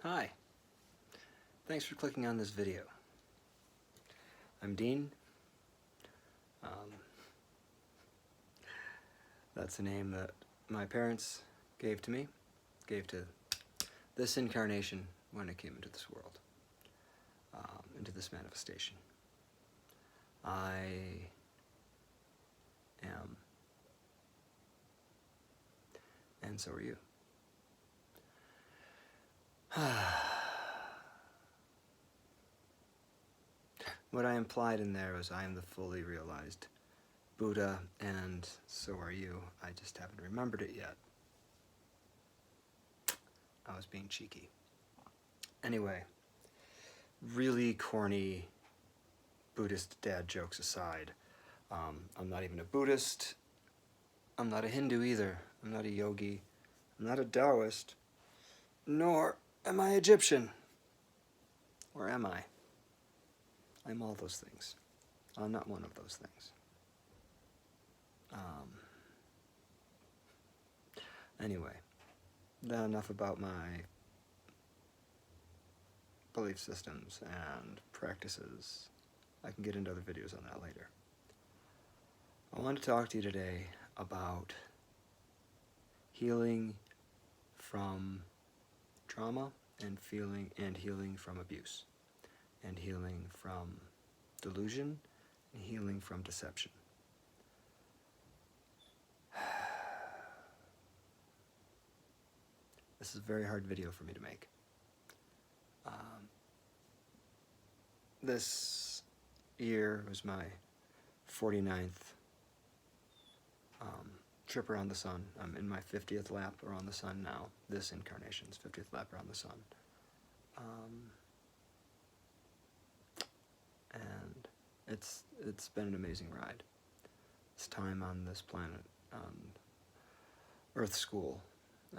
Hi, thanks for clicking on this video. I'm Dean. That's the name that my parents gave to me, gave to this incarnation when I came into this world, into this manifestation. I am, and so are you. What I implied in there was I am the fully realized Buddha, and so are you. I just haven't remembered it yet. I was being cheeky. Anyway, really corny Buddhist dad jokes aside, I'm not even a Buddhist. I'm not a Hindu either. I'm not a yogi. I'm not a Taoist. Nor am I Egyptian. Or am I? I'm all those things. I'm not one of those things. Anyway, enough about my belief systems and practices. I can get into other videos on that later. I want to talk to you today about healing from trauma and healing from abuse, and healing from delusion, and healing from deception. This is a very hard video for me to make. This year was my 49th trip around the sun. I'm in my 50th lap around the sun now. This incarnation's 50th lap around the sun. And it's been an amazing ride. This time on this planet, Earth School,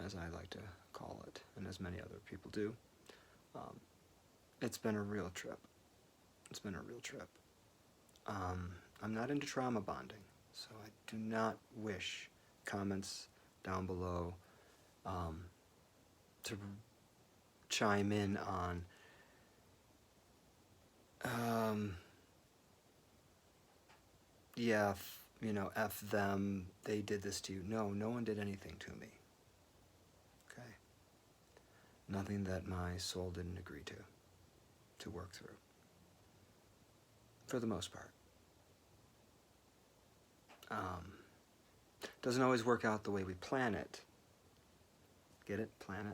as I like to call it, and as many other people do. It's been a real trip. It's been a real trip. I'm not into trauma bonding, so I do not wish comments down below to chime in on yeah, F them, they did this to you. No, no one did anything to me. Okay? Nothing that my soul didn't agree to work through. For the most part. Doesn't always work out the way we plan it. Get it? Plan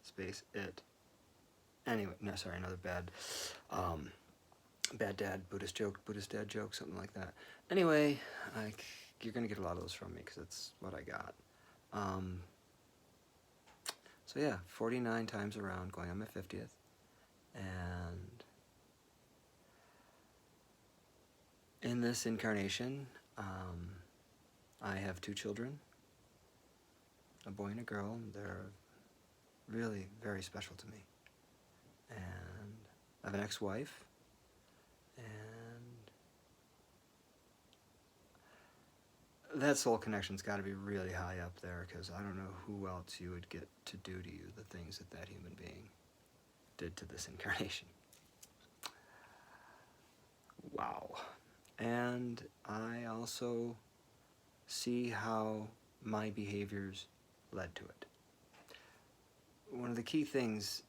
space it. Anyway, no, sorry, another bad dad, Buddhist dad joke, something like that. Anyway, you're gonna get a lot of those from me because that's what I got. So yeah, 49 times around, going on my 50th, and in this incarnation, I have 2 children, a boy and a girl. They're really very special to me. And I have an ex-wife, and that soul connection's got to be really high up there, because I don't know who else you would get to do to you the things that that human being did to this incarnation. Wow. And I also see how my behaviors led to it. One of the key things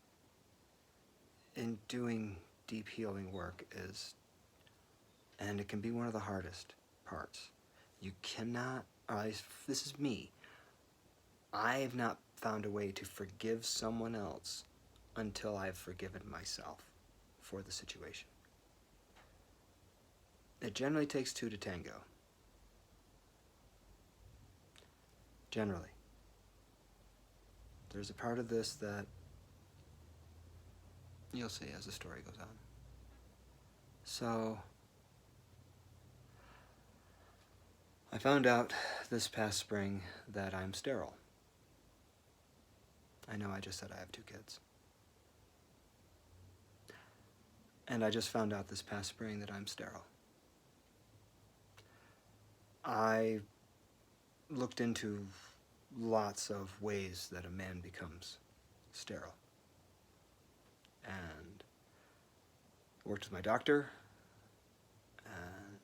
in doing deep healing work is, and it can be one of the hardest parts, you cannot, or at least this is me, I have not found a way to forgive someone else until I've forgiven myself for the situation. It generally takes 2 to tango. Generally. There's a part of this that you'll see as the story goes on. So, I found out this past spring that I'm sterile. I know I just said I have 2 kids. And I just found out this past spring that I'm sterile. I looked into lots of ways that a man becomes sterile. And worked with my doctor, and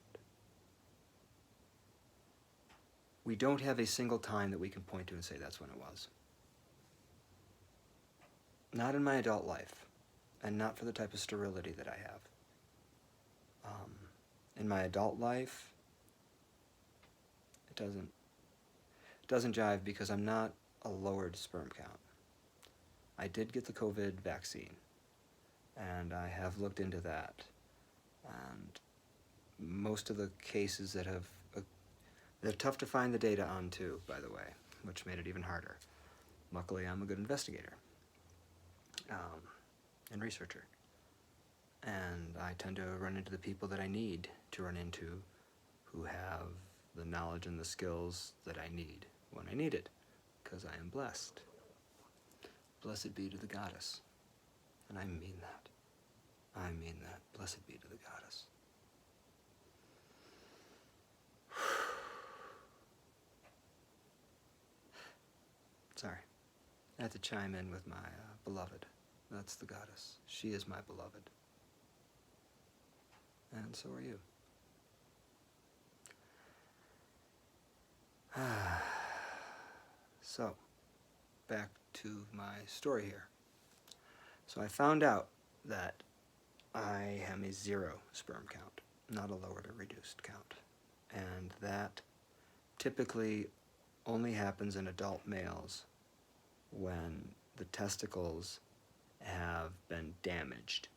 we don't have a single time that we can point to and say that's when it was. Not in my adult life, and not for the type of sterility that I have. In my adult life, it doesn't jive because I'm not a lowered sperm count. I did get the COVID vaccine, and I have looked into that. And most of the cases that have, they're tough to find the data on too, by the way, which made it even harder. Luckily, I'm a good investigator and researcher. And I tend to run into the people that I need to run into who have the knowledge and the skills that I need when I need it, because I am blessed. Blessed be to the goddess. And I mean that. I mean that. Blessed be to the goddess. Sorry. I had to chime in with my beloved. That's the goddess. She is my beloved. And so are you. So, back to my story here. So I found out that I am a 0 sperm count, not a lowered or reduced count. And that typically only happens in adult males when the testicles have been damaged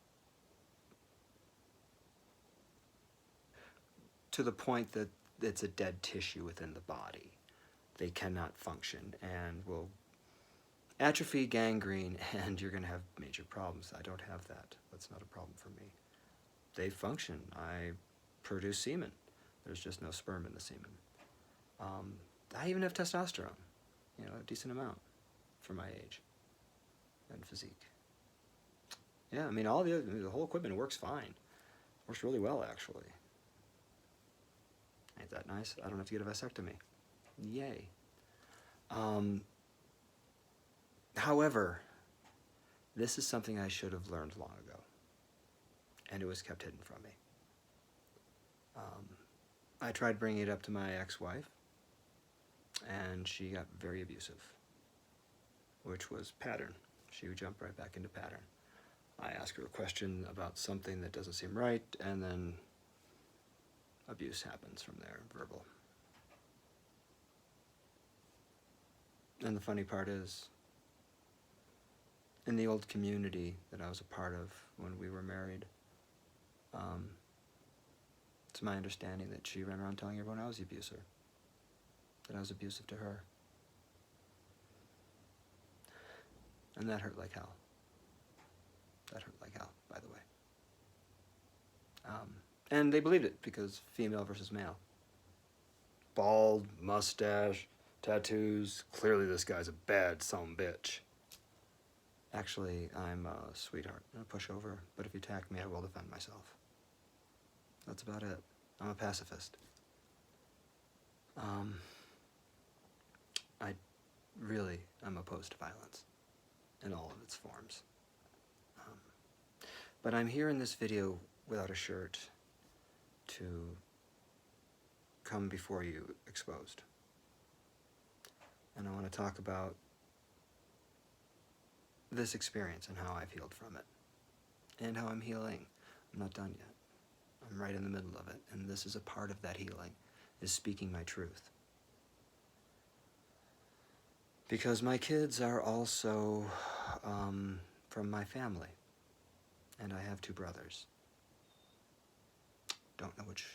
to the point that it's a dead tissue within the body. They cannot function and will atrophy, gangrene, and you're going to have major problems. I don't have that. That's not a problem for me. They function. I produce semen. There's just no sperm in the semen. I even have testosterone, a decent amount for my age and physique. Yeah, I mean, the whole equipment works fine. Works really well, actually. Ain't that nice? I don't have to get a vasectomy. Yay. However, this is something I should have learned long ago, and it was kept hidden from me. I tried bringing it up to my ex-wife, and she got very abusive, which was pattern. She would jump right back into pattern. I ask her a question about something that doesn't seem right, and then abuse happens from there, verbal. And the funny part is, in the old community that I was a part of when we were married, it's my understanding that she ran around telling everyone I was the abuser, that I was abusive to her. And that hurt like hell. That hurt like hell, by the way. And they believed it because female versus male. Bald, mustache, tattoos. Clearly this guy's a bad bitch. Actually, I'm a sweetheart and a pushover, but if you attack me, I will defend myself. That's about it. I'm a pacifist. I really am opposed to violence in all of its forms. But I'm here in this video without a shirt to come before you exposed. And I want to talk about this experience and how I've healed from it. And how I'm healing. I'm not done yet. I'm right in the middle of it. And this is a part of that healing, is speaking my truth. Because my kids are also from my family. And I have 2 brothers. Don't know which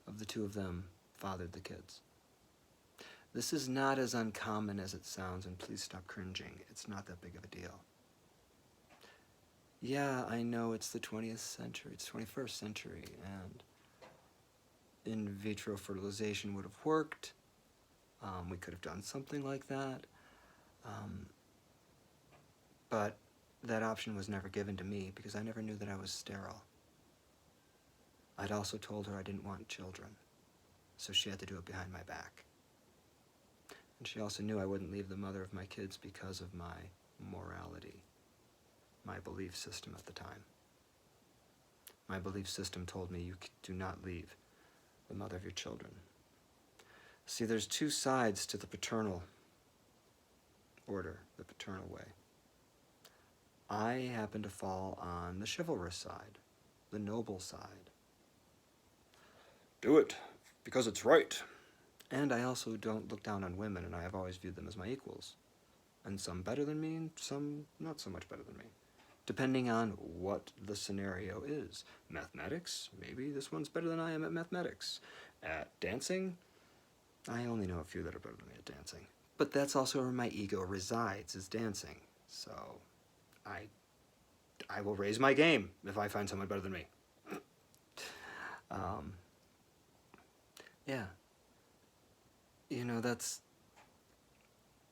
of the 2 of them fathered the kids. This is not as uncommon as it sounds, and please stop cringing. It's not that big of a deal. Yeah, I know it's the 20th century, it's 21st century, and in vitro fertilization would have worked. We could have done something like that. But that option was never given to me because I never knew that I was sterile. I'd also told her I didn't want children, so she had to do it behind my back. And she also knew I wouldn't leave the mother of my kids because of my morality, my belief system at the time. My belief system told me you do not leave the mother of your children. See, there's two sides to the paternal order, the paternal way. I happen to fall on the chivalrous side, the noble side. Do it, because it's right. And I also don't look down on women, and I have always viewed them as my equals. And some better than me, and some not so much better than me, depending on what the scenario is. Mathematics, maybe this one's better than I am at mathematics. At dancing, I only know a few that are better than me at dancing. But that's also where my ego resides, is dancing. So I will raise my game if I find someone better than me. Yeah. You know,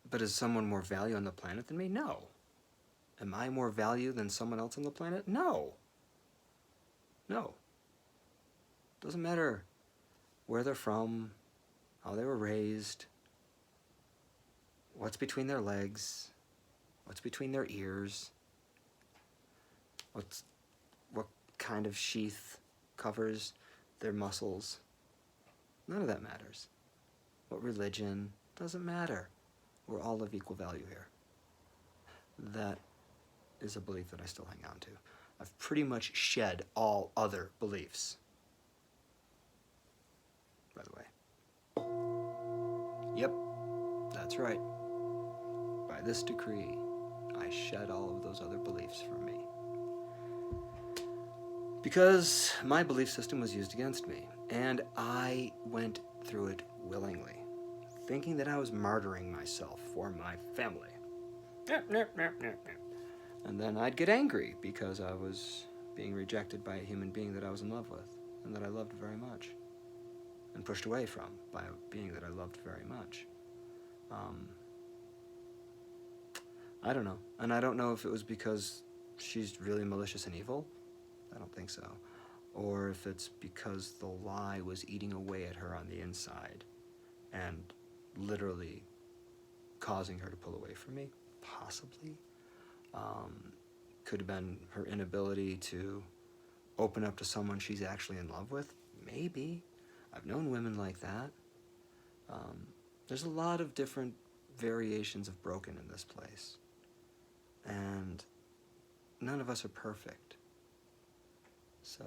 but is someone more value on the planet than me? No. Am I more value than someone else on the planet? No. No. Doesn't matter where they're from, how they were raised, what's between their legs, what's between their ears, what kind of sheath covers their muscles. None of that matters. What religion, doesn't matter. We're all of equal value here. That is a belief that I still hang on to. I've pretty much shed all other beliefs, by the way. Yep, that's right. By this decree, I shed all of those other beliefs from me. Because my belief system was used against me, and I went through it willingly, thinking that I was martyring myself for my family. And then I'd get angry because I was being rejected by a human being that I was in love with and that I loved very much, and pushed away from by a being that I loved very much. I don't know. And I don't know if it was because she's really malicious and evil. I don't think so. Or if it's because the lie was eating away at her on the inside and literally causing her to pull away from me. Possibly. Could have been her inability to open up to someone she's actually in love with. Maybe. I've known women like that. There's a lot of different variations of broken in this place. And none of us are perfect. So,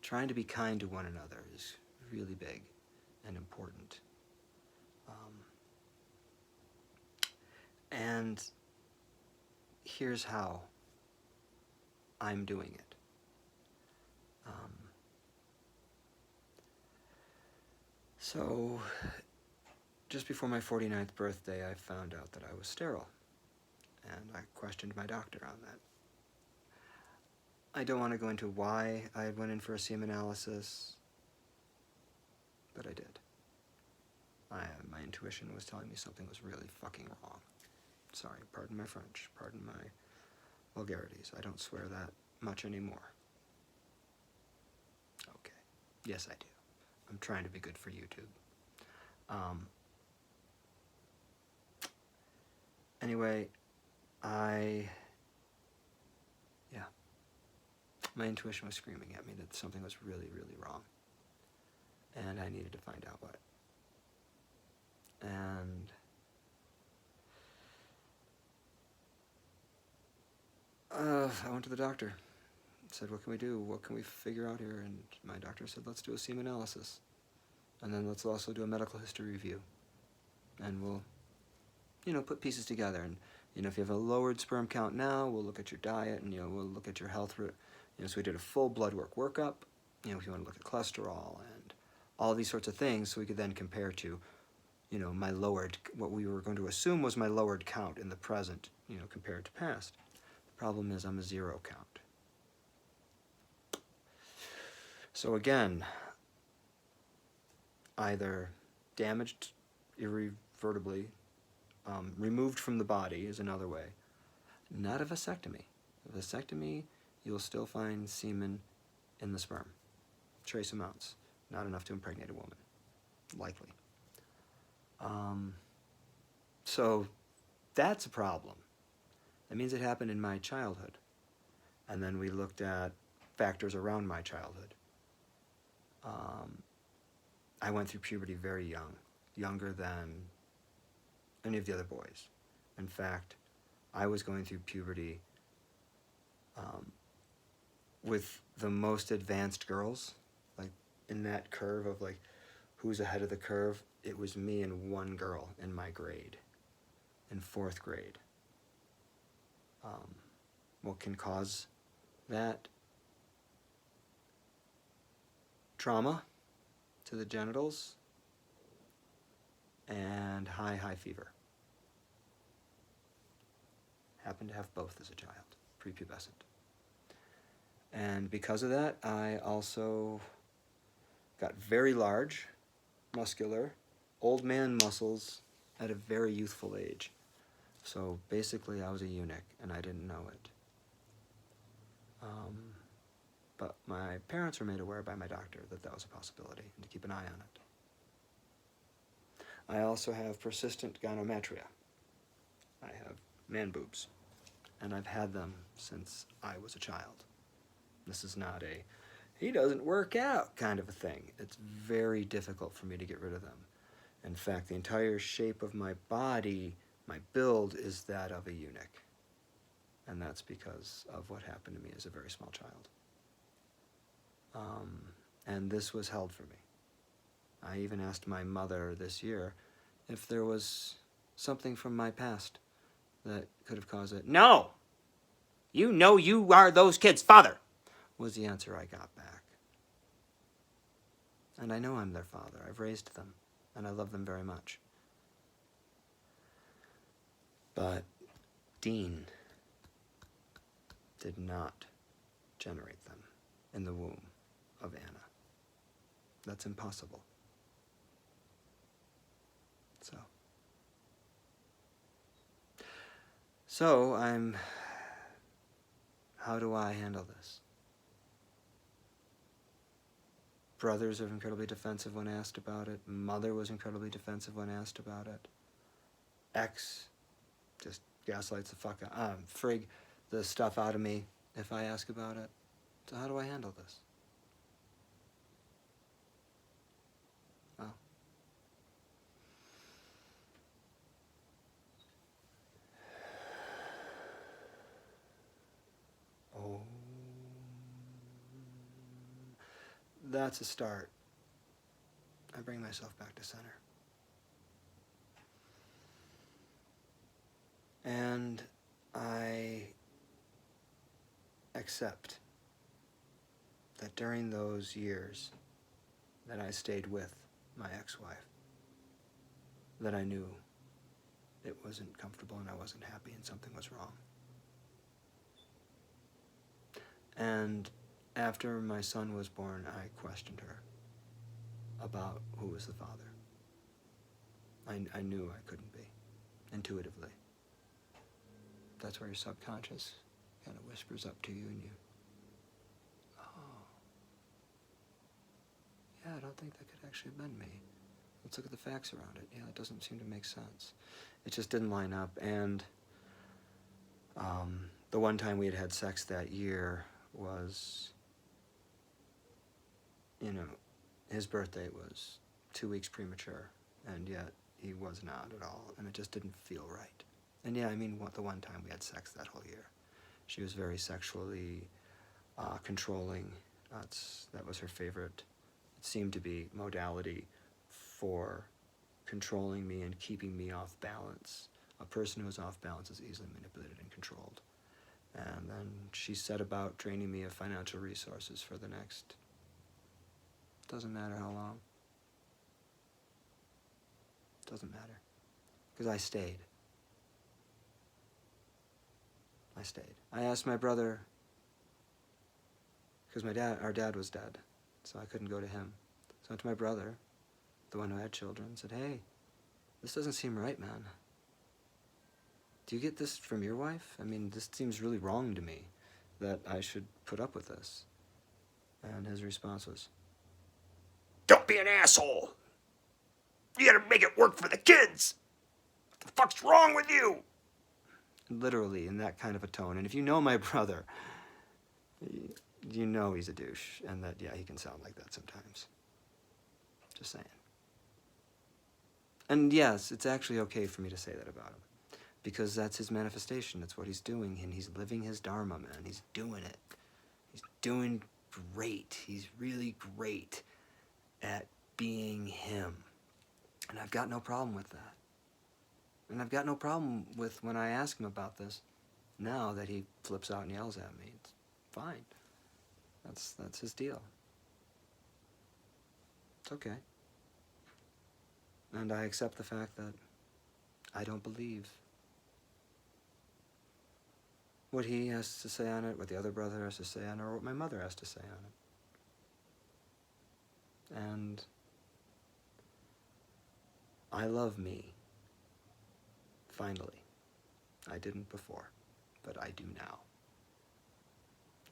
trying to be kind to one another is really big and important. And here's how I'm doing it. So, just before my 49th birthday, I found out that I was sterile. And I questioned my doctor on that. I don't want to go into why I went in for a semen analysis, but I did. My intuition was telling me something was really fucking wrong. Sorry, pardon my French, pardon my vulgarities. I don't swear that much anymore. Okay. Yes, I do. I'm trying to be good for YouTube. Anyway, my intuition was screaming at me that something was really, really wrong. And I needed to find out what. And I went to the doctor. Said, what can we do? What can we figure out here? And my doctor said, let's do a semen analysis. And then let's also do a medical history review. And we'll, put pieces together. And, if you have a lowered sperm count now, we'll look at your diet and, we'll look at your health. So we did a full blood work workup, if you want to look at cholesterol and all these sorts of things, so we could then compare to, my lowered, what we were going to assume was my lowered count in the present, compared to past. The problem is I'm a zero count. So again, either damaged irreversibly, removed from the body is another way. Not a vasectomy. A vasectomy, you'll still find semen in the sperm. Trace amounts. Not enough to impregnate a woman. Likely. So that's a problem. That means it happened in my childhood. And then we looked at factors around my childhood. I went through puberty very young, younger than any of the other boys. In fact, I was going through puberty with the most advanced girls, like in that curve of like who's ahead of the curve. It was me and one girl in my grade, in 4th grade. What can cause that? Trauma to the genitals and high fever. Happened to have both as a child, prepubescent. And because of that, I also got very large, muscular, old man muscles at a very youthful age. So basically I was a eunuch and I didn't know it. But my parents were made aware by my doctor that that was a possibility and to keep an eye on it. I also have persistent gynometria. I have man boobs, and I've had them since I was a child. This is not a, he doesn't work out kind of a thing. It's very difficult for me to get rid of them. In fact, the entire shape of my body, my build, is that of a eunuch. And that's because of what happened to me as a very small child. And this was held for me. I even asked my mother this year if there was something from my past that could have caused it. No! You know you are those kids' father, was the answer I got back. And I know I'm their father. I've raised them, and I love them very much. But Dean did not generate them in the womb of Anna. That's impossible. So how do I handle this? Brothers are incredibly defensive when asked about it. Mother was incredibly defensive when asked about it. Ex just gaslights the fuck out, frig the stuff out of me if I ask about it. So how do I handle this? Well, that's a start. I bring myself back to center. And I accept that during those years that I stayed with my ex-wife, that I knew it wasn't comfortable and I wasn't happy and something was wrong. And after my son was born, I questioned her about who was the father. I knew I couldn't be, intuitively. That's where your subconscious kind of whispers up to you and you, oh, yeah, I don't think that could actually have been me. Let's look at the facts around it. Yeah, it doesn't seem to make sense. It just didn't line up. And the one time we had had sex that year was, you know, his birthday was 2 weeks premature, and yet he was not at all, and it just didn't feel right. And yeah, I mean, the one time we had sex that whole year. She was very sexually controlling. That was her favorite, it seemed to be, modality for controlling me and keeping me off balance. A person who is off balance is easily manipulated and controlled. And then she set about draining me of financial resources for the next, doesn't matter how long. Doesn't matter. Because I stayed. I asked my brother, because our dad was dead, so I couldn't go to him. So I went to my brother, the one who had children, and said, hey, this doesn't seem right, man. Do you get this from your wife? I mean, this seems really wrong to me, that I should put up with this. And his response was, don't be an asshole. You gotta make it work for the kids. The fuck's wrong with you? Literally, in that kind of a tone. And if you know my brother, you know he's a douche, and that, yeah, he can sound like that sometimes. Just saying. And yes, it's actually okay for me to say that about him, because that's his manifestation. That's what he's doing, and he's living his dharma, man. He's doing it. He's doing great. He's really great at being him. And I've got no problem with that. And I've got no problem with when I ask him about this, now that he flips out and yells at me. It's fine. That's his deal. It's okay. And I accept the fact that I don't believe what he has to say on it, what the other brother has to say on it, or what my mother has to say on it. And I love me. Finally. I didn't before, but I do now.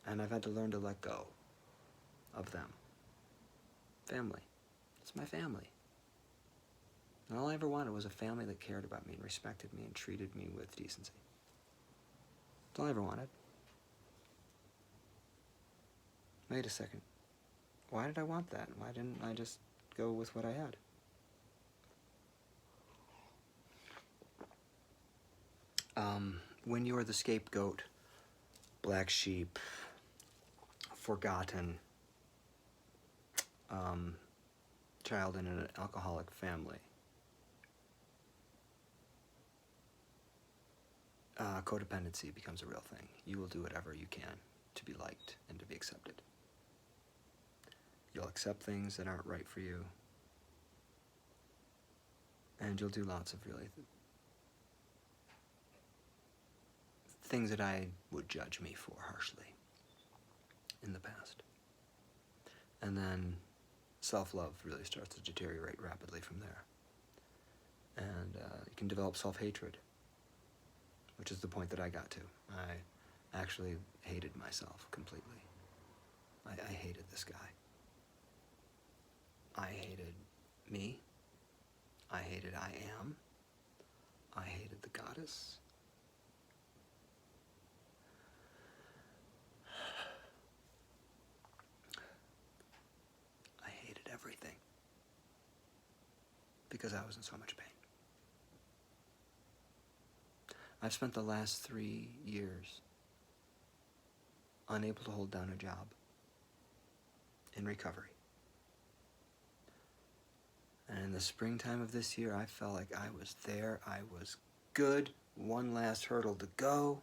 And I've had to learn to let go of them. Family. It's my family. And all I ever wanted was a family that cared about me and respected me and treated me with decency. That's all I ever wanted. Wait a second. Why did I want that? Why didn't I just go with what I had? When you are the scapegoat, black sheep, forgotten child in an alcoholic family, codependency becomes a real thing. You will do whatever you can to be liked and to be accepted. You'll accept things that aren't right for you, and you'll do lots of really things that I would judge me for harshly in the past. And then self-love really starts to deteriorate rapidly from there. And you can develop self-hatred, which is the point that I got to. I actually hated myself completely. I hated this guy. I hated me. I hated I am. I hated the goddess. I hated everything because I was in so much pain. I've spent the last 3 years unable to hold down a job in recovery. And in the springtime of this year, I felt like I was there. I was good. One last hurdle to go.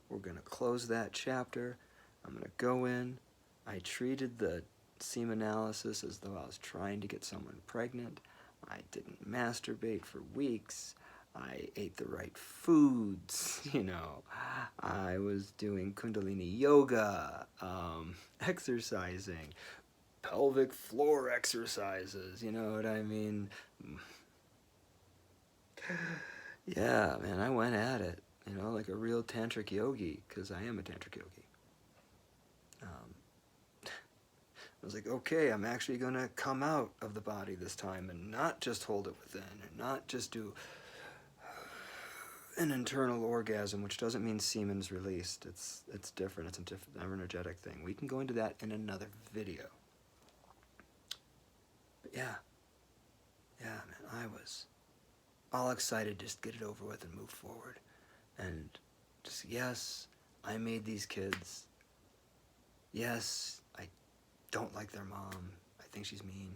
We're going to close that chapter. I'm going to go in. I treated the semen analysis as though I was trying to get someone pregnant. I didn't masturbate for weeks. I ate the right foods, you know. I was doing Kundalini yoga, exercising, pelvic floor exercises, you know what I mean? Yeah, man, I went at it, you know, like a real tantric yogi, because I am a tantric yogi. I was like, okay, I'm actually going to come out of the body this time and not just hold it within and not just do an internal orgasm, which doesn't mean semen's released. It's different. It's a different energetic thing. We can go into that in another video. But yeah, man, I was all excited just get it over with and move forward. And just, yes, I made these kids. Yes, I don't like their mom. I think she's mean.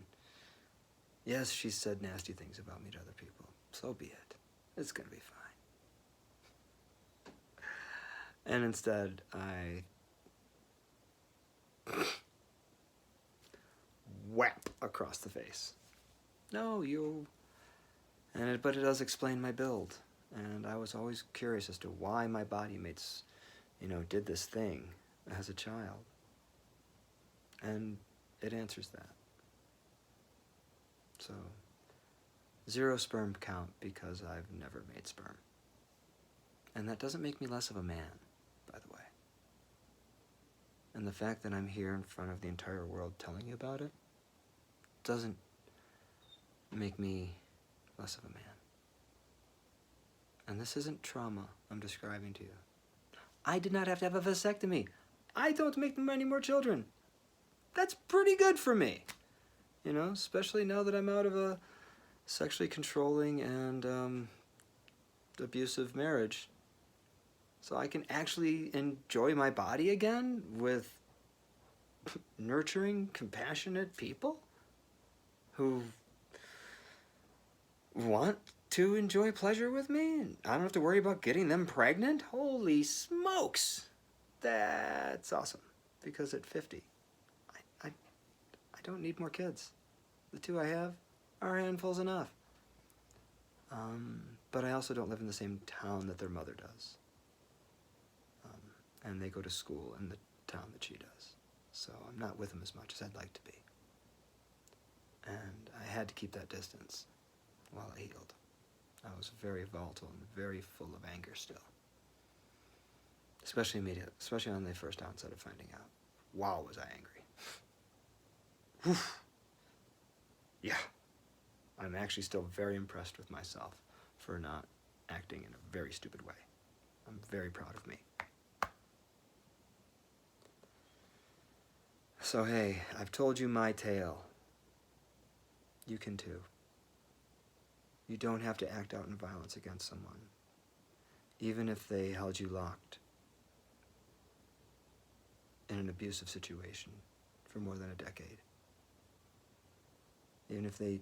Yes, she's said nasty things about me to other people. So be it. It's gonna be fine. And instead, I whap across the face. No, you. But it does explain my build. And I was always curious as to why my body mates, did this thing as a child. And it answers that. So, 0 sperm count because I've never made sperm. And that doesn't make me less of a man, by the way. And the fact that I'm here in front of the entire world telling you about it doesn't make me less of a man. and this isn't trauma I'm describing to you. I did not have to have a vasectomy. I don't make many more children. That's pretty good for me. You know, especially now that I'm out of a sexually controlling and abusive marriage. So I can actually enjoy my body again with nurturing, compassionate people who want to enjoy pleasure with me, and I don't have to worry about getting them pregnant. Holy smokes! That's awesome. Because at 50, I don't need more kids. The two I have are handfuls enough. But I also don't live in the same town that their mother does. And they go to school in the town that she does. So I'm not with them as much as I'd like to be. And I had to keep that distance while I healed. I was very volatile and very full of anger still. Especially on the first onset of finding out. Wow, was I angry. Whew. Yeah. I'm actually still very impressed with myself for not acting in a very stupid way. I'm very proud of me. So hey, I've told you my tale. You can too. You don't have to act out in violence against someone, even if they held you locked in an abusive situation for more than a decade. Even if they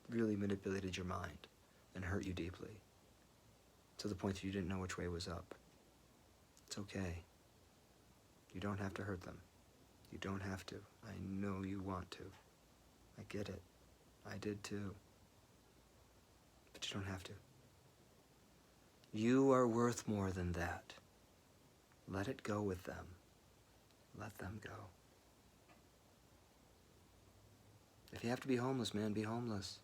really manipulated your mind and hurt you deeply, to the point that you didn't know which way was up. It's okay. You don't have to hurt them. You don't have to. I know you want to. I get it. I did too. But you don't have to. You are worth more than that. Let it go with them. Let them go. If you have to be homeless, man, be homeless.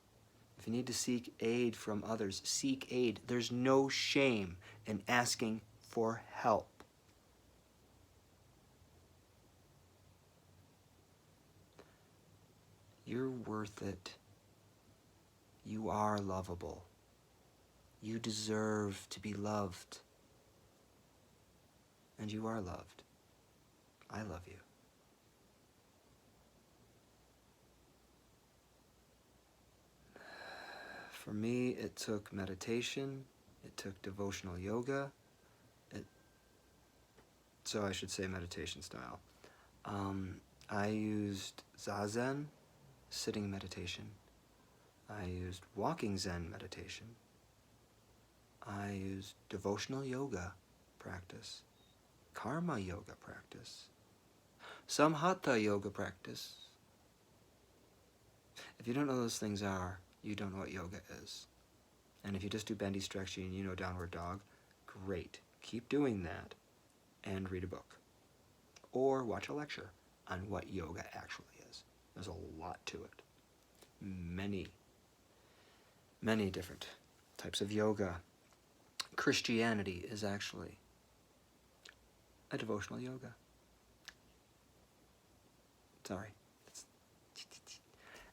If you need to seek aid from others, seek aid. There's no shame in asking for help. You're worth it. You are lovable. You deserve to be loved. And you are loved. I love you. For me, it took meditation, it took devotional yoga, so I should say meditation style. I used Zazen, sitting meditation. I used walking Zen meditation. I used devotional yoga practice, karma yoga practice, some hatha yoga practice. If you don't know what those things are, you don't know what yoga is. And if you just do bendy stretching and you know downward dog, great. Keep doing that and read a book. Or watch a lecture on what yoga actually is. There's a lot to it. Many different types of yoga. Christianity is actually a devotional yoga. Sorry.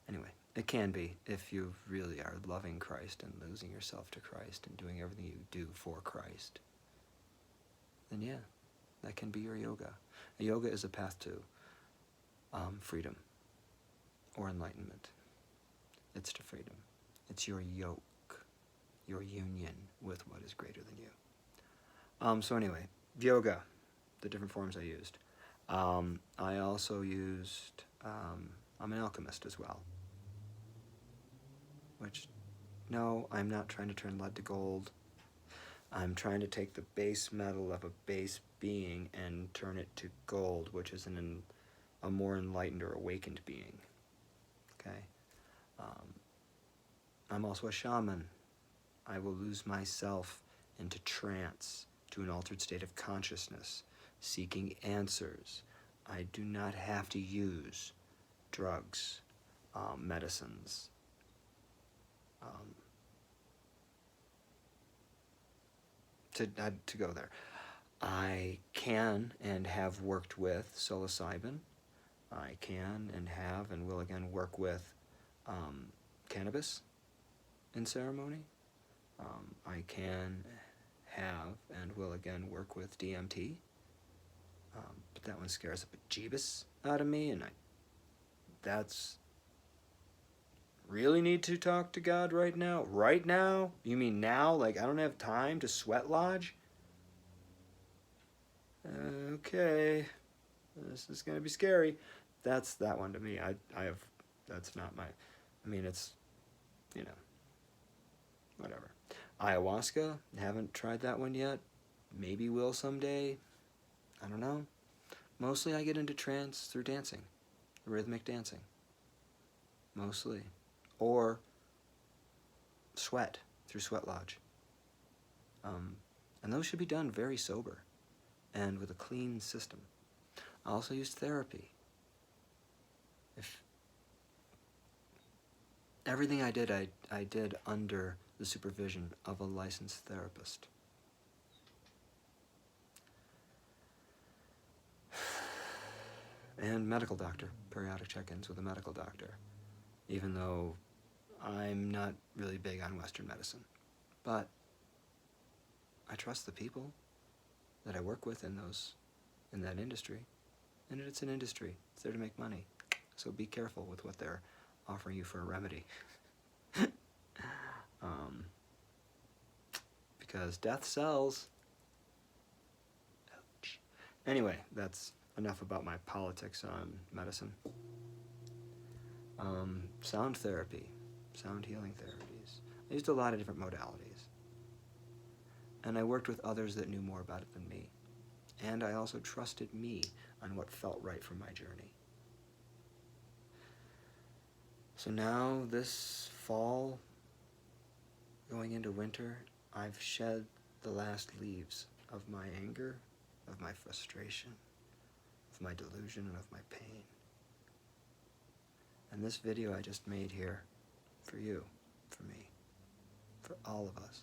Anyway, it can be if you really are loving Christ and losing yourself to Christ and doing everything you do for Christ. Then yeah, that can be your yoga. A yoga is a path to freedom or enlightenment. It's to freedom. It's your yoke, your union with what is greater than you. So anyway, yoga, the different forms I used. I also used, I'm an alchemist as well. Which, no, I'm not trying to turn lead to gold. I'm trying to take the base metal of a base being and turn it to gold, which is a more enlightened or awakened being. Okay? I'm also a shaman. I will lose myself into trance, to an altered state of consciousness, seeking answers. I do not have to use drugs, medicines, to go there. I can and have worked with psilocybin. I can and have and will again work with cannabis in ceremony. I can have and will again work with DMT, but that one scares the bejeebus out of me, and that's really need to talk to God right now? Right now? You mean now? Like, I don't have time to sweat lodge? Okay, this is gonna be scary. That's that one to me. That's not my, I mean, it's, you know, whatever. Ayahuasca, haven't tried that one yet. Maybe will someday. I don't know. Mostly I get into trance through dancing, rhythmic dancing. Mostly. Or sweat, through sweat lodge. And those should be done very sober and with a clean system. I also use therapy. If everything I did under the supervision of a licensed therapist. And medical doctor, periodic check-ins with a medical doctor, even though I'm not really big on Western medicine. But I trust the people that I work with in that industry. And it's an industry. It's there to make money. So be careful with what they're offering you for a remedy. Because death sells. Ouch. Anyway, that's enough about my politics on medicine. Sound therapy, sound healing therapies. I used a lot of different modalities. And I worked with others that knew more about it than me. And I also trusted me on what felt right for my journey. So now, this fall, going into winter, I've shed the last leaves of my anger, of my frustration, of my delusion, and of my pain. And this video I just made here, for you, for me, for all of us,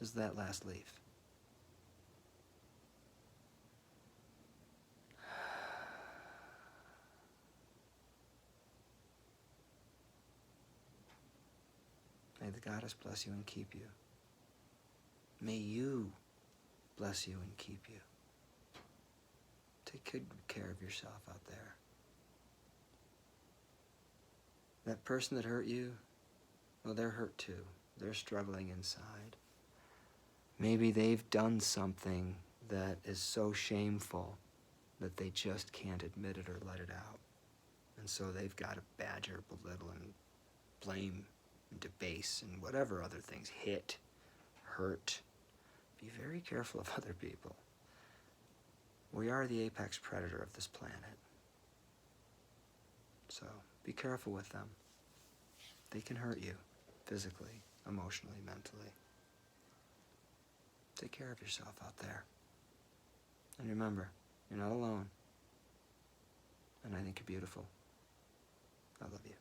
is that last leaf. May the goddess bless you and keep you. May you bless you and keep you. Take good care of yourself out there. That person that hurt you, well, they're hurt too. They're struggling inside. Maybe they've done something that is so shameful that they just can't admit it or let it out. And so they've got to badger, belittle, and blame, and debase, and whatever other things, hit, hurt. Be very careful of other people. We are the apex predator of this planet. So be careful with them. They can hurt you physically, emotionally, mentally. Take care of yourself out there. And remember, you're not alone. And I think you're beautiful. I love you.